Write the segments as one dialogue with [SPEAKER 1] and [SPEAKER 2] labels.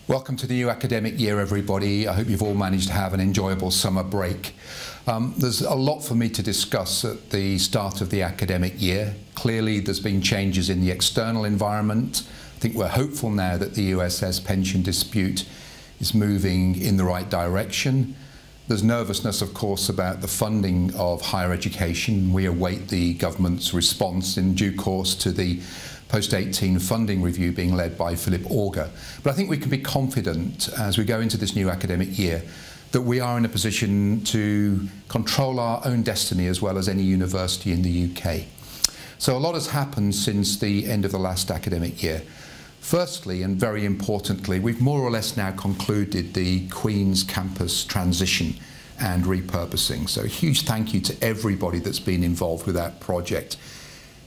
[SPEAKER 1] Welcome to the new academic year, everybody. I hope you've all managed to have an enjoyable summer break. There's a lot for me to discuss at the start of the academic year. Clearly, there's been changes in the external environment. I think we're hopeful now that the USS pension dispute is moving in the right direction. There's nervousness, of course, about the funding of higher education. We await the government's response in due course to the post-18 funding review being led by Philip Auger. But I think we can be confident as we go into this new academic year that we are in a position to control our own destiny as well as any university in the UK. So a lot has happened since the end of the last academic year. Firstly, and very importantly, we've more or less now concluded the Queen's campus transition and repurposing. So a huge thank you to everybody that's been involved with that project.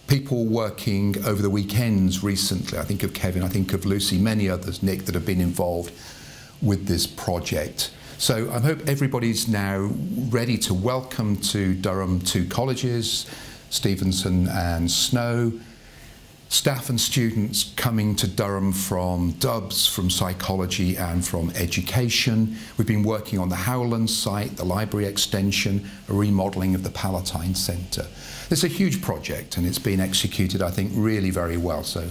[SPEAKER 1] People working over the weekends recently, I think of Kevin, I think of Lucy, many others, Nick, that have been involved with this project. So I hope everybody's now ready to welcome to Durham two colleges, Stevenson and Snow, staff and students coming to Durham from Dubs, from psychology and from education. We've been working on the Howland site, the library extension, a remodelling of the Palatine Centre. It's a huge project and it's been executed, I think, really very well, so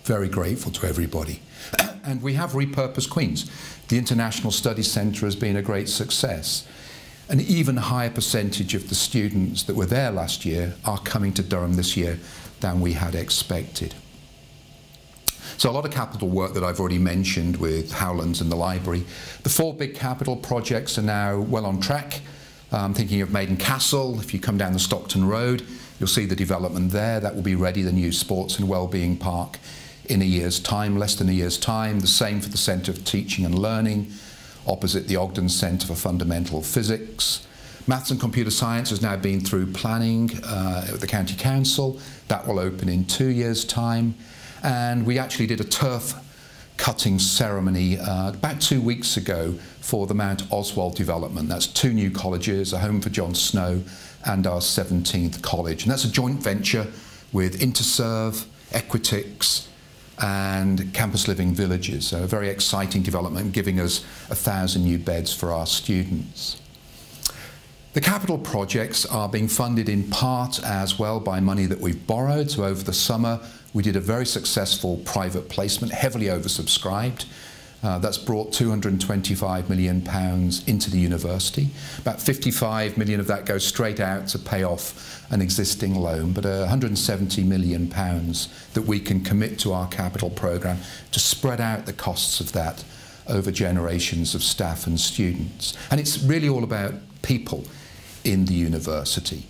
[SPEAKER 1] very grateful to everybody. And we have repurposed Queen's. The International Studies Centre has been a great success. An even higher percentage of the students that were there last year are coming to Durham this year than we had expected. So a lot of capital work that I've already mentioned with Howlands and the library. The four big capital projects are now well on track. Thinking of Maiden Castle, if you come down the Stockton Road, you'll see the development there. That will be ready, the new Sports and Wellbeing Park, in a year's time, less than a year's time. The same for the Centre of Teaching and Learning, opposite the Ogden Centre for Fundamental Physics. Maths and Computer Science has now been through planning at the County Council. That will open in 2 years' time. And we actually did a turf cutting ceremony about 2 weeks ago for the Mount Oswald development. That's two new colleges, a home for John Snow and our 17th college. And that's a joint venture with Interserve, Equitix and Campus Living Villages. So a very exciting development, giving us 1,000 new beds for our students. The capital projects are being funded in part as well by money that we've borrowed. So over the summer, we did a very successful private placement, heavily oversubscribed. That's brought £225 million into the university. About 55 million of that goes straight out to pay off an existing loan, but £170 million that we can commit to our capital programme to spread out the costs of that over generations of staff and students. And it's really all about people in the university.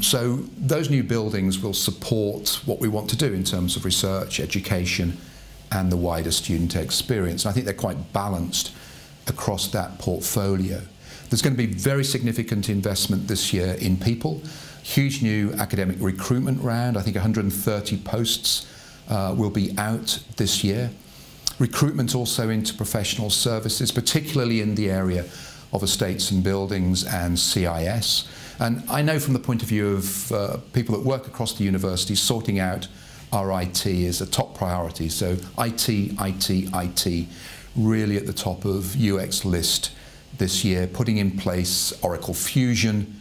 [SPEAKER 1] So those new buildings will support what we want to do in terms of research, education and the wider student experience. And I think they're quite balanced across that portfolio. There's going to be very significant investment this year in people. Huge new academic recruitment round. I think 130 posts will be out this year. Recruitment also into professional services, particularly in the area of estates and buildings and CIS. And I know from the point of view of people that work across the university, sorting out our IT is a top priority. So IT, really at the top of UX list this year, putting in place Oracle Fusion,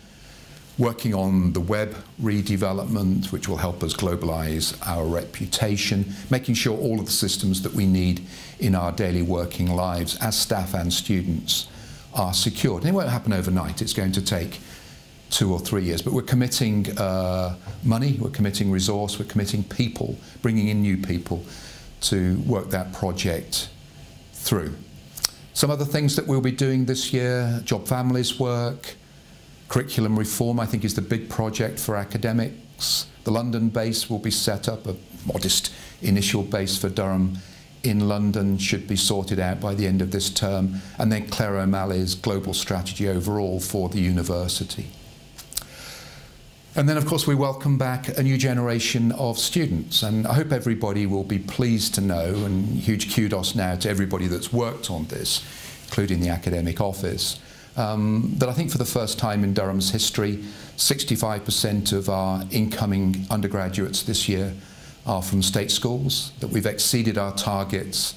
[SPEAKER 1] working on the web redevelopment, which will help us globalize our reputation, making sure all of the systems that we need in our daily working lives as staff and students are secured. And it won't happen overnight. It's going to take 2 or 3 years, but we're committing money, we're committing resource, we're committing people, bringing in new people to work that project through. Some other things that we'll be doing this year, job families work, curriculum reform, I think is the big project for academics. The London base will be set up, a modest initial base for Durham in London should be sorted out by the end of this term, and then Claire O'Malley's global strategy overall for the university. And then, of course, we welcome back a new generation of students, and I hope everybody will be pleased to know, and huge kudos now to everybody that's worked on this, including the academic office, that I think for the first time in Durham's history, 65% of our incoming undergraduates this year are from state schools, that we've exceeded our targets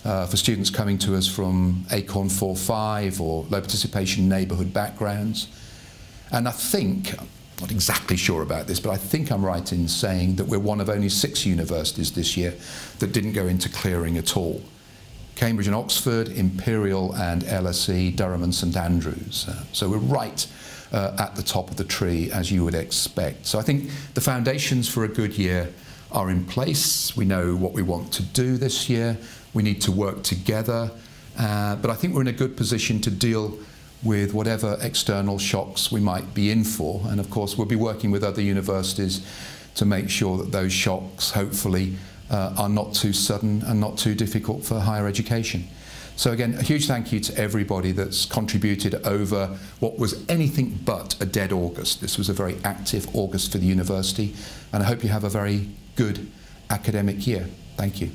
[SPEAKER 1] for students coming to us from Acorn 4-5 or low participation neighbourhood backgrounds. And I think, I'm not exactly sure about this, but I think I'm right in saying that we're one of only 6 universities this year that didn't go into clearing at all. Cambridge and Oxford, Imperial and LSE, Durham and St Andrews. So we're right at the top of the tree, as you would expect. So I think the foundations for a good year are in place. We know what we want to do this year. We need to work together. But I think we're in a good position to deal with whatever external shocks we might be in for. And of course, we'll be working with other universities to make sure that those shocks, hopefully, are not too sudden and not too difficult for higher education. So again, a huge thank you to everybody that's contributed over what was anything but a dead August. This was a very active August for the university, and I hope you have a very good academic year. Thank you.